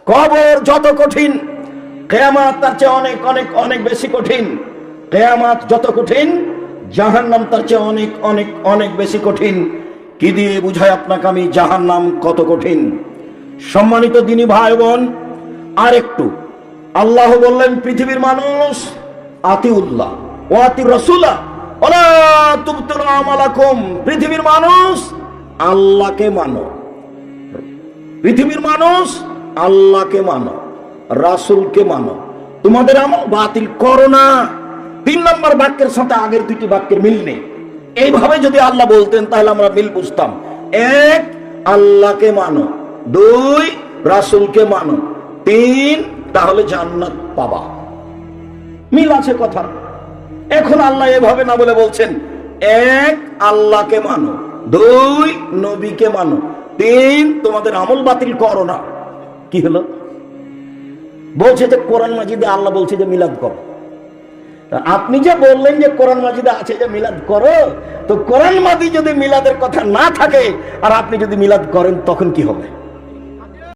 কবর যত কঠিন, কিয়ামত তার চেয়ে অনেক অনেক অনেক বেশি কঠিন। কিয়ামত যত কঠিন, জাহান্নাম তার চেয়ে অনেক অনেক অনেক বেশি কঠিন। কি দিয়ে বুঝাই আপনাকে আমি জাহান্নাম কত কঠিন? সম্মানিত দিনী ভাই বোন, আর একটু, আল্লাহ বললেন পৃথিবীর মানুষ আতিউল্লাহ ও আতি রাসূলা ওয়ালা তুবতিলু আমালাকুম। পৃথিবীর মানুষ আল্লাহকে মানো, পৃথিবীর মানুষ আল্লাহকে মানো, রাসূলকে মানো, তোমাদের আমল বাতিল করো না। 3 নম্বর বাক্যের সাথে আগের দুইটি বাক্যের মিল নেই। এইভাবে যদি আল্লাহ বলতেন তাহলে আমরা মিল বুঝতাম। 1 আল্লাহকে মানো, 2 রাসূলকে মানো, 3 তাহলে জান্নাত পাবা। মিল আছে কথা। এখন আল্লাহ এভাবে না বলে বলছেন 1 আল্লাহকে মানো, 2 নবীকে মানো, 3 তোমাদের আমল বাতিল করো না। কি হলো? বলছে যে কোরআন মাজিদে আল্লাহ বলছে যে মিলাদ করো। আপনি যে বললেন যে কোরআন মাজিদে আছে যে মিলাদ করো, তো কোরআন মাজিদে যদি মিলাদের কথা না থাকে আর আপনি যদি মিলাদ করেন তখন কি হবে?